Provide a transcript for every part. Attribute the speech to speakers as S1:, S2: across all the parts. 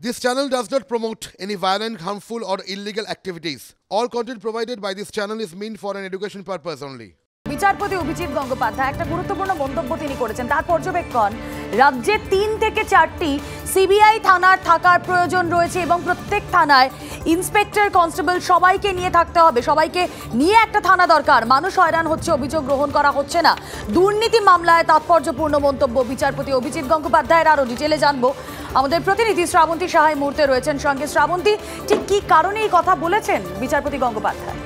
S1: This channel does not promote any violent, harmful, or illegal activities. All content provided by this channel is meant for an education purpose only.
S2: বিচারপতি অভিজিৎ গঙ্গোপাধ্যায় একটা গুরুত্বপূর্ণ মন্তব্য তিনি করেছেন। তার পর্যবেক্ষণ, রাজ্যে 3 থেকে 4টি সিবিআই থানার থাকার প্রয়োজন রয়েছে এবং প্রত্যেক থানায় ইন্সপেক্টর, কনস্টেবল সবাইকে নিয়ে থাকতে হবে। সবাইকে নিয়ে একটা থানা দরকার। মানুষ হয়রান হচ্ছে, অভিযোগ গ্রহণ করা হচ্ছে না। দুর্নীতি মামলায় তাৎপর্যপূর্ণ মন্তব্য বিচারপতি অভিজিৎ গঙ্গোপাধ্যায়ের। আরও ডিটেলে জানবো আমাদের প্রতিনিধি শ্রাবন্তী সাহাই মুহূর্তে রয়েছেন সঙ্গে। শ্রাবন্তী, ঠিক কি কারণে এই কথা বলেছেন বিচারপতি গঙ্গোপাধ্যায়?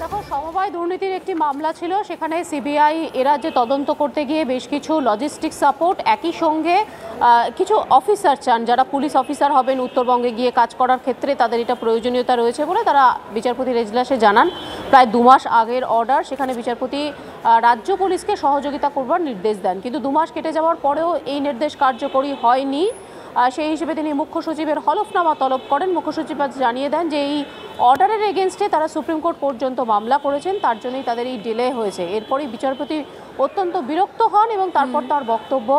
S3: দেখো, সমবায় দুর্নীতির একটি মামলা ছিল, সেখানে সিবিআই এরাজ্যে তদন্ত করতে গিয়ে বেশ কিছু লজিস্টিক সাপোর্ট, একই সঙ্গে কিছু অফিসার চান যারা পুলিশ অফিসার হবেন উত্তরবঙ্গে গিয়ে কাজ করার ক্ষেত্রে তাদের এটা প্রয়োজনীয়তা রয়েছে বলে তারা বিচারপতির এজলাসে জানান। প্রায় 2 মাস আগের অর্ডার, সেখানে বিচারপতি রাজ্য পুলিশকে সহযোগিতা করবার নির্দেশ দেন, কিন্তু 2 মাস কেটে যাওয়ার পরেও এই নির্দেশ কার্যকরী হয়নি। সেই হিসেবে তিনি মুখ্য সচিবের হলফনামা তলব করেন। মুখ্য সচিব জানিয়ে দেন যে এই অর্ডারের এগেনস্টে তারা সুপ্রিম কোর্ট পর্যন্ত মামলা করেছেন, তার জন্যই তাদের এই ডিলে হয়েছে। এরপরই বিচারপতি অত্যন্ত বিরক্ত হন এবং তারপর তার বক্তব্য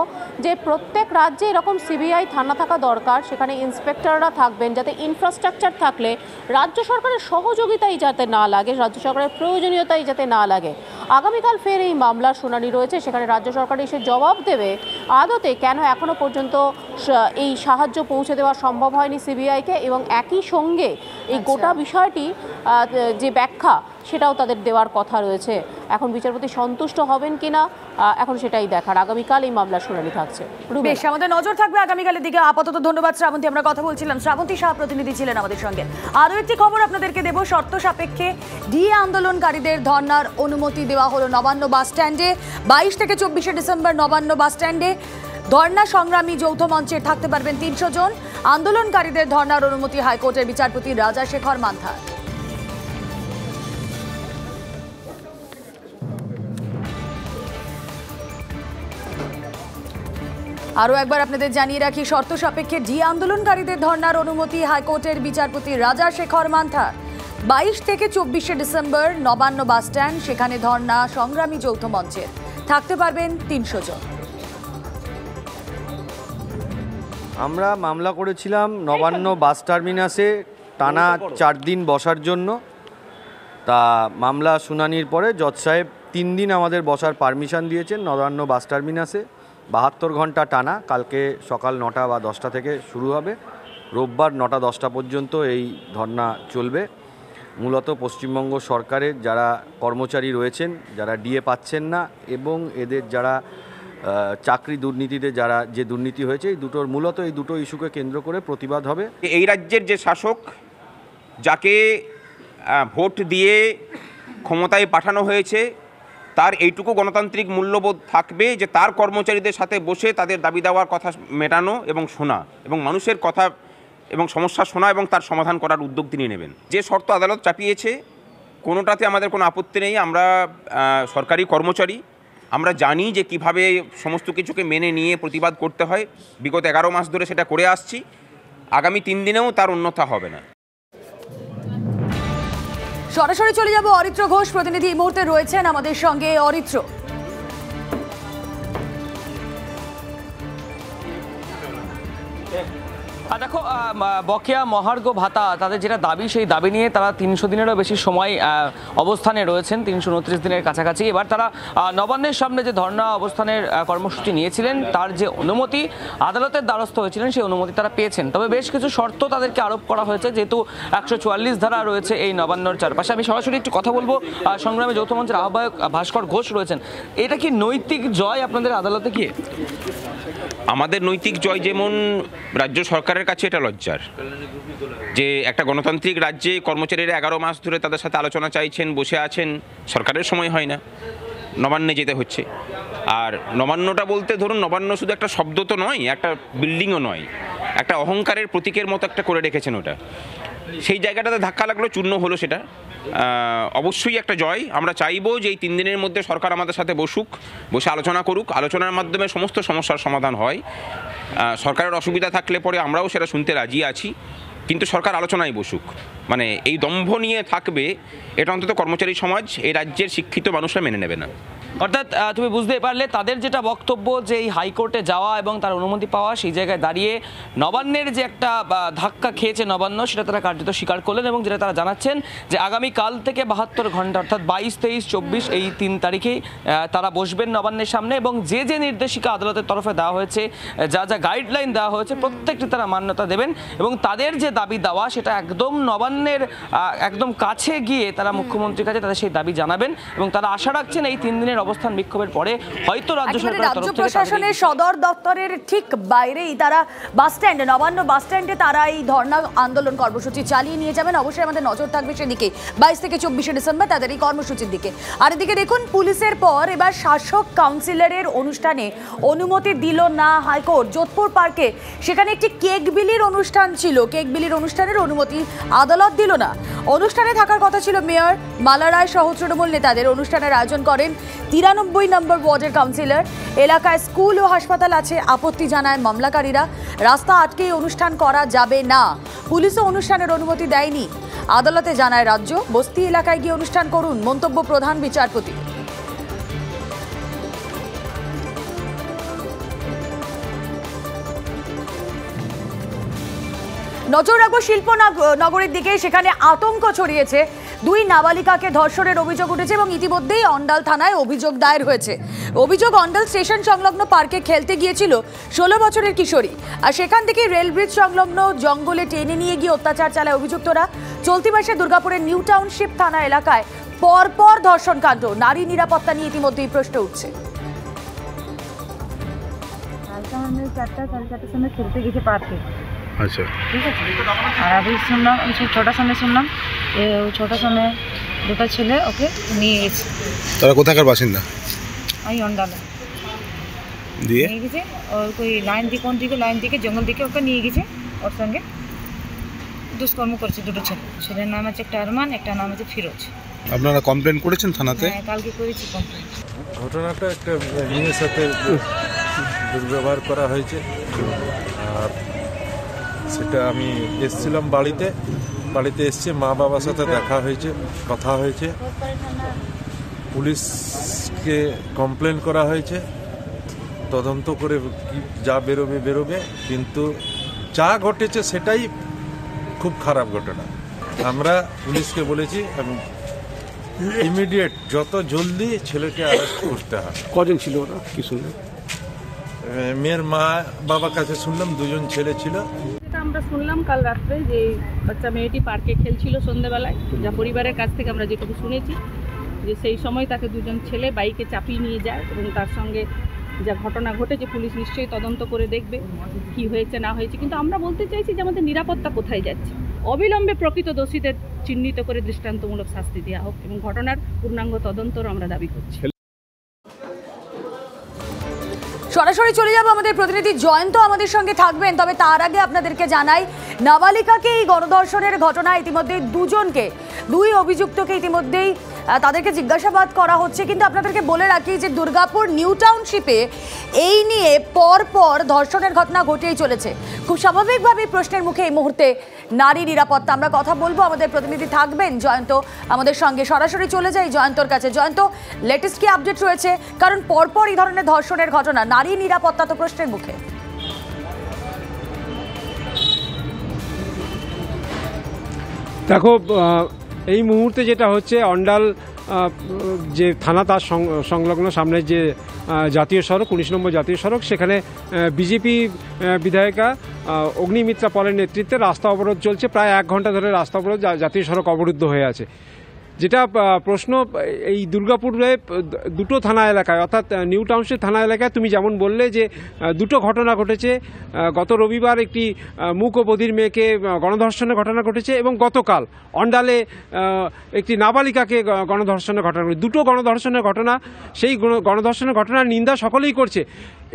S3: যে প্রত্যেক রাজ্যে এরকম সিবিআই থানা থাকা দরকার, সেখানে ইন্সপেক্টররা থাকবেন, যাতে ইনফ্রাস্ট্রাকচার থাকলে রাজ্য সরকারের সহযোগিতাই যাতে না লাগে, রাজ্য সরকারের প্রয়োজনীয়তাই যাতে না লাগে। আগামীকাল ফের এই মামলার শুনানি রয়েছে, সেখানে রাজ্য সরকার এসে জবাব দেবে আদতে কেন এখনও পর্যন্ত এই সাহায্য পৌঁছে দেওয়া সম্ভব হয়নি সিবিআইকে, এবং একই সঙ্গে এই গোটা বিষয়টি যে ব্যাখ্যা সেটাও তাদের দেওয়ার কথা রয়েছে। এখন বিচারপতি সন্তুষ্ট হবেন কিনা এখন সেটাই দেখার। আগামীকাল এই মামলার শুনানি থাকছে।
S2: বেশ, আমাদের নজর থাকবে আগামীকালের দিকে। আপাতত ধন্যবাদ শ্রাবন্তী। আমরা কথা বলছিলাম, শ্রাবন্তী শাহ প্রতিনিধি ছিলেন আমাদের সঙ্গে। আরও একটি খবর আপনাদেরকে দেব। শর্ত সাপেক্ষে ডিএ আন্দোলনকারীদের ধর্নার অনুমতি দেওয়া হলো নবান্ন বাস স্ট্যান্ডে। 22 থেকে 24 ডিসেম্বর নবান্ন বাস স্ট্যান্ডে ধর্না সংগ্রামী যৌথ মঞ্চে থাকতে পারবেন 300 জন। আন্দোলনকারীদের ধর্নার অনুমতি হাইকোর্টের বিচারপতি রাজাশেখর মান্থার। আরও একবার আপনাদের জানিয়ে রাখি, শর্ত সাপেক্ষে ডিএ আন্দোলনকারীদের ধর্নার অনুমতি হাইকোর্টের বিচারপতি রাজাশেখর মান্থার। 22 থেকে 24 ডিসেম্বর নবান্ন বাস স্ট্যান্ড, সেখানে ধর্না সংগ্রামী যৌথ মঞ্চে থাকতে পারবেন 300 জন।
S4: আমরা মামলা করেছিলাম নবান্ন বাস টার্মিনাসে টানা 4 দিন বসার জন্য। তা মামলা শুনানির পরে জজ সাহেব 3 দিন আমাদের বসার পারমিশন দিয়েছেন নবান্ন বাস টার্মিনাসে। 72 ঘন্টা টানা, কালকে সকাল 9টা বা 10টা থেকে শুরু হবে, রোববার 9টা 10টা পর্যন্ত এই ধর্না চলবে। মূলত পশ্চিমবঙ্গ সরকারের যারা কর্মচারী রয়েছেন, যারা ডিএ পাচ্ছেন না, এবং এদের যারা চাকরি দুর্নীতিতে যে দুর্নীতি হয়েছে, এই দুটো ইস্যুকে কেন্দ্র করে প্রতিবাদ হবে।
S5: এই রাজ্যের যে শাসক, যাকে ভোট দিয়ে ক্ষমতায় পাঠানো হয়েছে, তার এইটুকু গণতান্ত্রিক মূল্যবোধ থাকবে যে তার কর্মচারীদের সাথে বসে তাদের দাবি দেওয়ার কথা মেটানো এবং শোনা, এবং মানুষের কথা এবং সমস্যা শোনা এবং তার সমাধান করার উদ্যোগ তিনি নেবেন। যে শর্ত আদালত চাপিয়েছে কোনোটাতে আমাদের কোনো আপত্তি নেই। আমরা সরকারি কর্মচারী, আমরা জানি যে কিভাবে সমস্ত কিছুকে মেনে নিয়ে প্রতিবাদ করতে হয়। বিগত 11 মাস ধরে সেটা করে আসছি। আগামী 3 দিনেও তার অন্যথা হবে না।
S2: সরাসরি চলে যাব অরিত্র ঘোষ প্রতিনিধি এই মুহূর্তে রয়েছেন আমাদের সঙ্গে। অরিত্র,
S6: দেখো, বকেয়া মহার্ঘ ভাতা তাদের যেটা দাবি, সেই দাবি নিয়ে তারা 300 দিনেরও বেশি সময় অবস্থানে রয়েছেন, 329 দিনের কাছাকাছি। এবার তারা নবান্নের সামনে যে ধর্ণা অবস্থানের কর্মসূচি নিয়েছিলেন, তার যে অনুমতি আদালতের দ্বারস্থ হয়েছিলেন, সেই অনুমতি তারা পেয়েছেন। তবে বেশ কিছু শর্ত তাদেরকে আরোপ করা হয়েছে, যেহেতু 144 ধারা রয়েছে এই নবান্নর চারপাশে। আমি সরাসরি একটু কথা বলবো, সংগ্রামী যৌথ মঞ্চের আহ্বায়ক ভাস্কর ঘোষ রয়েছেন। এটা কি নৈতিক জয় আপনাদের আদালতে গিয়ে?
S5: আমাদের নৈতিক জয় যেমন, রাজ্য সরকারের কাছে এটা লজ্জার যে একটা গণতান্ত্রিক রাজ্যে কর্মচারীরা 11 মাস ধরে তাদের সাথে আলোচনা চাইছেন, বসে আছেন, সরকারের সময় হয় না, নবান্নে যেতে হচ্ছে। আর নবান্নটা বলতে ধরুন, নবান্ন শুধু একটা শব্দ তো নয়, একটা বিল্ডিংও নয়, একটা অহংকারের প্রতীকের মতো একটা করে রেখেছেন ওটা। সেই জায়গাটাতে ধাক্কা লাগলো, চূর্ণ হলো সেটা। অবশ্যই একটা জয়। আমরা চাইবো যে এই 3 দিনের মধ্যে সরকার আমাদের সাথে বসে আলোচনা করুক, আলোচনার মাধ্যমে সমস্ত সমস্যার সমাধান হয়। সরকারের অসুবিধা থাকলে পরে আমরাও সেটা শুনতে রাজি আছি, কিন্তু সরকার আলোচনায় বসুক। মানে এই দম্ভ নিয়ে থাকবে, এটা অন্তত কর্মচারী সমাজ, এই রাজ্যের শিক্ষিত মানুষরা মেনে নেবে না।
S6: অর্থাৎ তুমি বুঝতে পারলে তাদের যেটা বক্তব্য যে এই হাইকোর্টে যাওয়া এবং তার অনুমতি পাওয়া, সেই জায়গায় দাঁড়িয়ে নবান্নের যে একটা ধাক্কা খেয়েছে নবান্ন, সেটা তারা কার্যত স্বীকার করলেন এবং যেটা তারা জানাচ্ছেন যে আগামীকাল থেকে 72 ঘন্টা অর্থাৎ 22, 23, 24 এই 3 তারিখেই তারা বসবেন নবান্নের সামনে এবং যে যে নির্দেশিকা আদালতের তরফে দেওয়া হয়েছে, যা যা গাইডলাইন দেওয়া হয়েছে, প্রত্যেকটি তারা মান্যতা দেবেন এবং তাদের যে দাবি দেওয়া সেটা একদম নবান্নের একদম কাছে গিয়ে তারা মুখ্যমন্ত্রীর কাছে তাদের সেই দাবি জানাবেন এবং তারা আশা রাখছেন এই 3 দিনের অবস্থান বিক্ষোভের পরে হয়তো রাজ্য
S2: প্রশাসনের সদর দপ্তরের ঠিক বাইরেই তারা বাস স্ট্যান্ডে, নবান্ন বাস স্ট্যান্ডে তারা এই ধর্ণা আন্দোলন কর্মসূচি চালিয়ে নিয়ে যাবেন। অবশ্যই আমাদের নজর থাকবে সেদিকে 22 থেকে 24 ডিসেম্বর তাদের এই কর্মসূচির দিকে। আর এদিকে দেখুন, পুলিশের পর এবার শাসক কাউন্সিলরের অনুষ্ঠানে অনুমতি দিল না হাইকোর্ট। যোধপুর পার্কে সেখানে একটি কেক বিলির অনুষ্ঠান ছিল, কেক বিলির অনুষ্ঠানের অনুমতি আদালত দিল না। অনুষ্ঠানে থাকার কথা ছিল মেয়র মালা রায় সহ তৃণমূল নেতাদের। অনুষ্ঠানের আয়োজন করেন 93 নম্বর ওয়ার্ডের কাউন্সিলর। এলাকায় স্কুল ও হাসপাতাল আছে, আপত্তি জানায় মামলাকারীরা। রাস্তা আটকেই অনুষ্ঠান করা যাবে না। পুলিশও অনুষ্ঠানের অনুমতি দেয়নি। আদালতে জানায় রাজ্য, বস্তি এলাকায় গিয়ে অনুষ্ঠান করুন, মন্তব্য প্রধান বিচারপতি। নজর রাখবো শিল্পনগরের দিকে। সেখানে আতঙ্ক ছড়িয়েছে। 2 নাবালিকাকে ধর্ষণের অভিযোগ উঠেছে এবং ইতিমধ্যেই অন্ডাল থানায় অভিযোগ দায়ের হয়েছে। অভিযোগ, অন্ডাল স্টেশন সংলগ্ন পার্কে খেলতে গিয়েছিল 16 বছরের কিশোরী, আর সেখান থেকে রেল ব্রিজ সংলগ্ন জঙ্গলে টেনে নিয়ে গিয়ে অত্যাচার চালায় অভিযুক্তরা। চলতি মাসে দুর্গাপুরের নিউ টাউনশিপ থানা এলাকায় পরপর ধর্ষণ কাণ্ড। নারী নিরাপত্তা নিয়ে ইতিমধ্যেই প্রশ্ন উঠছে।
S7: साढ़े 4 समय खेलते गए पार्के।
S8: अच्छा,
S7: ठीक है। और अभी सुनलाम छोटा समय सुनलाम छोटा समय 2টা ছেলে ওকে নিয়ে গেছে।
S8: তারা কোথাকার বাসিন্দা?
S7: আমি অন্ডালা
S8: দিয়ে
S7: নিয়ে গেছে। ওর কোই লাইন দিকে, কোন দিকে লাইন দিকে জঙ্গল দিকে ওকে নিয়ে গেছে। ওর সঙ্গে দুষ্কর্ম করেছে 2টো ছেলে। ছেলের নাম আছে একটা আরমান, একটা নাম আছে ফিরোজ।
S8: আপনারা কমপ্লেন করেছেন থানাতে?
S7: হ্যাঁ, কালকে করেছি কমপ্লেন।
S9: ঘটনাটা একটা মেয়ের সাথে দুর্ব্যবহার করা হয়েছে, আর সেটা আমি এসেছিলাম বাড়িতে এসছে, মা বাবার সাথে দেখা হয়েছে, কথা হয়েছে, পুলিশকে কমপ্লেন করা হয়েছে, তদন্ত করে কি যা বেরোবে, কিন্তু যা ঘটেছে সেটাই খুব খারাপ ঘটনা। আমরা পুলিশকে বলেছি এবং ইমিডিয়েট যত জলদি ছেলেকে অ্যারেস্ট করতে হয়।
S8: কজন ছিল ওরা, কি শুনলেন?
S9: মেয়ের মা বাবার কাছে শুনলাম 2জন ছেলে ছিল।
S10: যেটা আমরা শুনলাম কাল রাত্রে যে বাচ্চা মেয়েটি পার্কে খেলছিল সন্ধ্যেবেলায়, যা পরিবারের কাছ থেকে আমরা যেটুকু শুনেছি যে সেই সময় তাকে 2জন ছেলে বাইকে চাপিয়ে নিয়ে যায় এবং তার সঙ্গে যা ঘটনা ঘটেছে পুলিশ নিশ্চয়ই তদন্ত করে দেখবে কি হয়েছে না হয়েছে। কিন্তু আমরা বলতে চাইছি যে আমাদের নিরাপত্তা কোথায় যাচ্ছে। অবিলম্বে প্রকৃত দোষীদের চিহ্নিত করে দৃষ্টান্তমূলক শাস্তি দেওয়া হোক এবং ঘটনার পূর্ণাঙ্গ তদন্তর আমরা দাবি করছি।
S2: সরাসরি চলে যাব, আমাদের প্রতিনিধি জয়ন্ত আমাদের সঙ্গে থাকবেন। তবে তার আগে আপনাদেরকে জানাই, নাবালিকাকে এই গণধর্ষণের ঘটনায় ইতিমধ্যে 2 অভিযুক্তকে ইতিমধ্যেই তাদেরকে জিজ্ঞাসাবাদ করা হচ্ছে। কিন্তু আপনাদেরকে বলে রাখি যে দুর্গাপুর নিউ টাউনশিপে এই নিয়ে পরপর ধর্ষণের ঘটনা ঘটেই চলেছে। খুব স্বাভাবিকভাবেই প্রশ্নের মুখে এই মুহূর্তে নারী নিরাপত্তা। আমরা কথা বলবো, আমাদের প্রতিনিধি থাকবেন জয়ন্ত আমাদের সঙ্গে। সরাসরি চলে যাই জয়ন্তর কাছে। জয়ন্ত, লেটেস্ট কি আপডেট রয়েছে? কারণ পরপর এই ধরনের ধর্ষণের ঘটনা, নারী নিরাপত্তা তো প্রশ্নের মুখে।
S11: দেখো, এই মুহূর্তে যেটা হচ্ছে, অন্ডাল যে থানা তার সংলগ্ন সামনে যে জাতীয় সড়ক 19 নম্বর জাতীয় সড়ক, সেখানে বিজেপি বিধায়িকা অগ্নিমিত্রা পলের নেতৃত্বে রাস্তা অবরোধ চলছে। প্রায় 1 ঘন্টা ধরে রাস্তা অবরোধ, জাতীয় সড়ক অবরুদ্ধ হয়ে আছে। যেটা প্রশ্ন, এই দুর্গাপুরে 2টো থানা এলাকায়, অর্থাৎ নিউ টাউনশিপ থানা এলাকায় তুমি যেমন বললে যে 2টো ঘটনা ঘটেছে। গত রবিবার একটি মূক ও বধির মেয়েকে গণধর্ষণের ঘটনা ঘটেছে এবং গতকাল অন্ডালে একটি নাবালিকাকে গণধর্ষণের ঘটনা ঘটেছে। 2টো গণধর্ষণের ঘটনা। সেই গণধর্ষণের ঘটনার নিন্দা সকলেই করছে।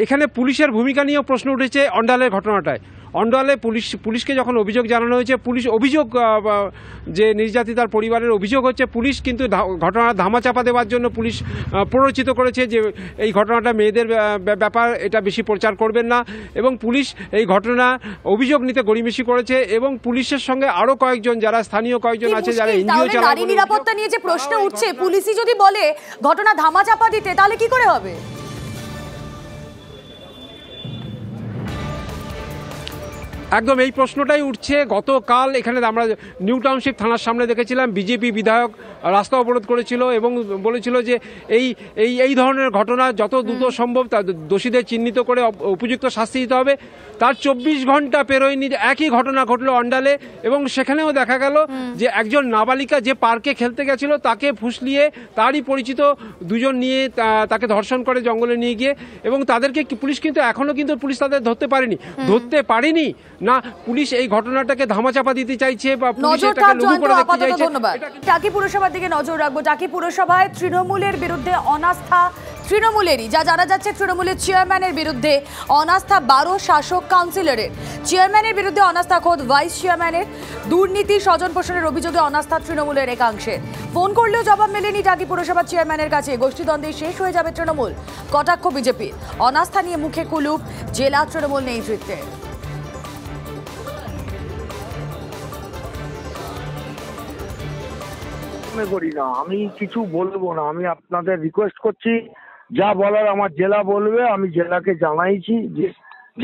S11: এখানে পুলিশের ভূমিকা নিয়েও প্রশ্ন উঠেছে অন্ডালের ঘটনাটায়। অন্ডালে পুলিশকে যখন অভিযোগ জানানো হয়েছে, পুলিশ অভিযোগ যে নির্যাতিতার পরিবারের অভিযোগ হচ্ছে পুলিশ কিন্তু ঘটনার ধামাচাপা দেওয়ার জন্য পুলিশ প্ররোচিত করেছে যে এই ঘটনাটা মেয়েদের ব্যাপার, এটা বেশি প্রচার করবেন না, এবং পুলিশ এই ঘটনা অভিযোগ নিতে গড়িমসি করেছে। এবং পুলিশের সঙ্গে আরো কয়েকজন যারা স্থানীয় কয়েকজন আছে যারা এনজিও চালায়,
S2: নারী নিরাপত্তা নিয়ে যে প্রশ্ন উঠছে, পুলিশই যদি বলে ঘটনা ধামাচাপা দিতে, তাহলে কি করে হবে?
S11: একদম এই প্রশ্নটাই উঠছে। গতকাল এখানে আমরা নিউ টাউনশিপ থানার সামনে দেখেছিলাম বিজেপি বিধায়ক রাস্তা অবরোধ করেছিল এবং বলেছিল যে এই ধরনের ঘটনা যত দ্রুত সম্ভব দোষীদের চিহ্নিত করে উপযুক্ত শাস্তি দিতে হবে। তার 24 ঘন্টা পেরোয়নি একই ঘটনা ঘটলো অন্ডালে, এবং সেখানেও দেখা গেল যে একজন নাবালিকা যে পার্কে খেলতে গেছিল তাকে ফুসলিয়ে তারই পরিচিত দুজন নিয়ে তাকে ধর্ষণ করে জঙ্গলে নিয়ে গিয়ে, এবং তাদেরকে পুলিশ কিন্তু এখনো কিন্তু পুলিশ তাদের ধরতে পারেনি না। পুলিশ এই ঘটনাটাকে ধামাচাপা দিতে চাইছে বা পুলিশ এটাকে লঘু করে দেখতে চাইছে।
S2: ধন্যবাদ। টাকি পুরসভার দিকে নজর রাখবো। টাকি পুরসভায় তৃণমূলের বিরুদ্ধে অনাস্থা, তৃণমূলেরই জানা যাচ্ছে তৃণমূলের চেয়ারম্যানের বিরুদ্ধে অনাস্থা 12 শাসক কাউন্সিলরের। চেয়ারম্যানের বিরুদ্ধে অনাস্থা খোদ ভাইস চেয়ারম্যানের। দুর্নীতি স্বজন পোষণের অভিযোগে অনাস্থা তৃণমূলের একাংশের। ফোন করলেও জবাব মেলেনি টাকি পুরসভার চেয়ারম্যানের কাছে। গোষ্ঠীদ্বন্দ্বে শেষ হয়ে যাবে তৃণমূল, কটাক্ষ বিজেপির। অনাস্থা নিয়ে মুখে কুলুপ জেলা তৃণমূল নেতৃত্বে।
S12: করি না, আমি কিছু বলবো না, আমি আপনাদের রিকোয়েস্ট করছি, যা বলার আমার জেলা বলবে, আমি জেলাকে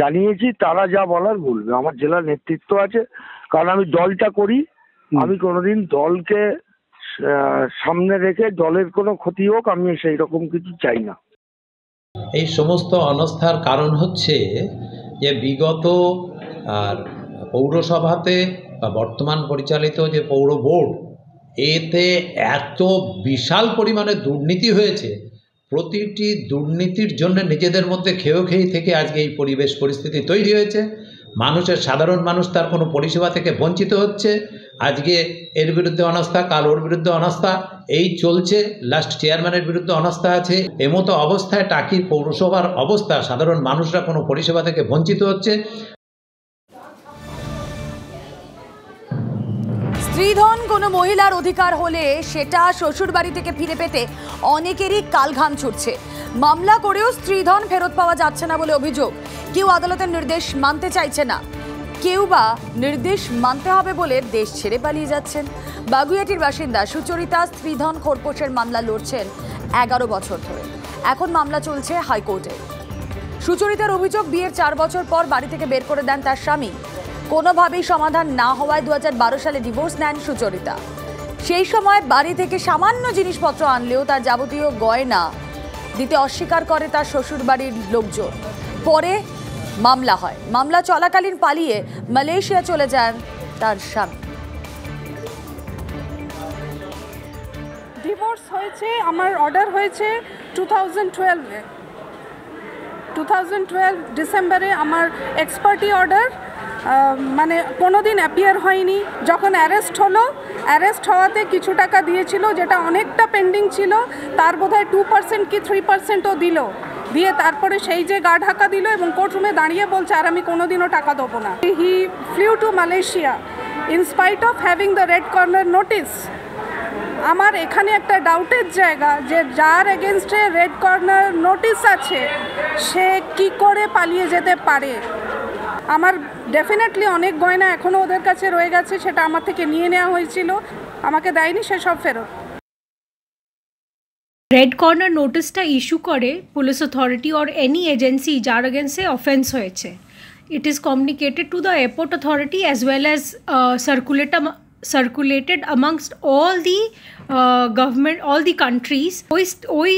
S12: জানিয়েছি, তারা যা বলার বলবে। আমার জেলা নেতৃত্ব আছে, কারণ আমি দলটা করি, আমি কোনোদিন দলকে সামনে রেখে দলের কোনো ক্ষতি হোক আমি সেই রকম কিছু চাই না।
S13: এই সমস্ত অনাস্থার কারণ হচ্ছে যে বিগত পৌরসভাতে বা বর্তমান পরিচালিত যে পৌর বোর্ড, এতে এত বিশাল পরিমাণে দুর্নীতি হয়েছে, প্রতিটি দুর্নীতির জন্য নিজেদের মধ্যে খেয়ে থেকে আজকে এই পরিস্থিতি তৈরি হয়েছে। সাধারণ মানুষ তার কোনো পরিষেবা থেকে বঞ্চিত হচ্ছে। আজকে এর বিরুদ্ধে অনাস্থা, কাল ওর বিরুদ্ধে অনাস্থা, এই চলছে। লাস্ট চেয়ারম্যানের বিরুদ্ধে অনাস্থা আছে। এমতো অবস্থায় টাকির পৌরসভার অবস্থা, সাধারণ মানুষরা কোনো পরিষেবা থেকে বঞ্চিত হচ্ছে।
S2: স্ত্রীধন কোনো মহিলার অধিকার হলে সেটা শ্বশুর বাড়ি থেকে ফিরে পেতে অনেকেরই কালঘাম ছুটছে। মামলা করেও স্ত্রীধন ফেরত পাওয়া যাচ্ছে না বলে অভিযোগ। কেউ আদালতের নির্দেশ মানতে চাইছে না, কেউ বা নির্দেশ মানতে হবে বলে দেশ ছেড়ে পালিয়ে যাচ্ছেন। বাগুইআটির বাসিন্দা সুচরিতা স্ত্রীধন খোরপোশের মামলা লড়ছেন 11 বছর ধরে। এখন মামলা চলছে হাইকোর্টে। সুচরিতার অভিযোগ, বিয়ের 4 বছর পর বাড়ি থেকে বের করে দেন তার স্বামী। কোনোভাবেই সমাধান না হওয়ায় 2012 সালে ডিভোর্স নেন সুচরিতা। সেই সময় বাড়ি থেকে সামান্য জিনিসপত্র আনলেও তার যাবতীয় গয়না দিতে অস্বীকার করে তার শ্বশুর বাড়ির লোকজন। পরে মামলা হয়। মামলা চলাকালীন পালিয়ে মালয়েশিয়া চলে যান তার স্বামী।
S10: ডিভোর্স হয়েছে, আমার অর্ডার হয়েছে 2012 ডিসেম্বরে। আমার এক্সপার্টি অর্ডার মানে কোনো দিন অ্যাপিয়ার হয়নি। যখন অ্যারেস্ট হওয়াতে কিছু টাকা দিয়েছিল, যেটা অনেকটা পেন্ডিং ছিল, তার বোধহয় 2% কি 3%ও দিয়ে তারপরে সেই যে গা ঢাকা দিল এবং কোর্টরুমে দাঁড়িয়ে বলছে আর আমি কোনোদিনও টাকা দেবো না। He flew to Malaysia in spite of having the red corner notice. আমার এখানে একটা ডাউটের জায়গা যে যার এগেনস্টে রেড কর্নার নোটিস আছে সে কি করে পালিয়ে যেতে পারে। আমার ডেফিনেটলি অনেক গয়না এখনও ওদের কাছে রয়ে গেছে, সেটা আমার থেকে নিয়ে নেওয়া হয়েছিল, আমাকে দেয়নি, সেসব ফেরত।
S14: রেড কর্নার নোটিসটা ইস্যু করে police authority or any agency যার এগেন্সে অফেন্স হয়েছে। It is communicated to the airport authority as well as circulated amongst all the government, all the countries. ওই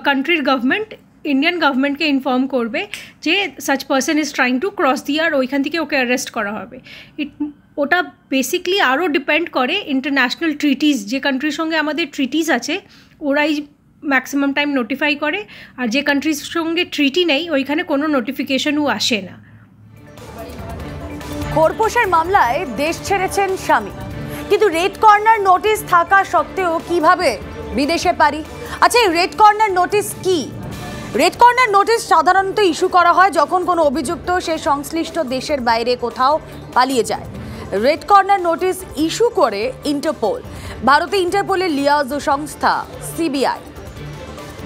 S14: countryর government ইন্ডিয়ান গভর্নমেন্টকে ইনফর্ম করবে যে such person is trying to cross the, আর ওইখান থেকে ওকে অ্যারেস্ট করা হবে। ওটা বেসিকলি আরও ডিপেন্ড করে ইন্টারন্যাশনাল ট্রিটিস, যে কান্ট্রির সঙ্গে আমাদের ট্রিটিস আছে ওরাই ম্যাক্সিমাম টাইম নোটিফাই করে, আর যে কান্ট্রির সঙ্গে ট্রিটি নেই ওইখানে কোনো নোটিফিকেশনও আসে না।
S2: খোরপোশের মামলায় দেশ ছেড়েছেন স্বামী, কিন্তু রেড কর্নার নোটিস থাকা সত্ত্বেও কিভাবে বিদেশে পারি? আচ্ছা, এই রেড কর্নার নোটিস কি? রেড কর্নার নোটিশ সাধারণত ইস্যু করা হয় যখন কোনো অভিযুক্ত সে সংশ্লিষ্ট দেশের বাইরে কোথাও পালিয়ে যায়। রেড কর্নার নোটিশ ইস্যু করে ইন্টারপোল। ভারতে ইন্টারপোলের লিয়াজো সংস্থা সিবিআই।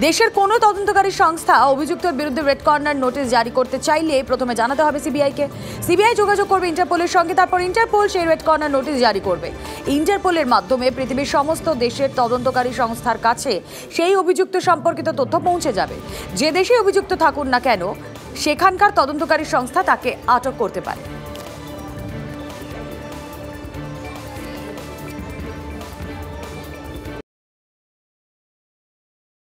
S2: দেশের কোনো তদন্তকারী সংস্থা অভিযুক্তের বিরুদ্ধে রেড কর্নার নোটিশ জারি করতে চাইলে প্রথমে জানাতে হবে সিবিআইকে। সিবিআই যোগাযোগ করবে ইন্টারপোলের সঙ্গে, তারপর ইন্টারপোল সেই রেড কর্নার নোটিশ জারি করবে। ইন্টারপোলের মাধ্যমে পৃথিবীর সমস্ত দেশের তদন্তকারী সংস্থার কাছে সেই অভিযুক্ত সম্পর্কিত তথ্য পৌঁছে যাবে। যে দেশে অভিযুক্ত থাকুন না কেন সেখানকার তদন্তকারী সংস্থা তাকে আটক করতে পারে।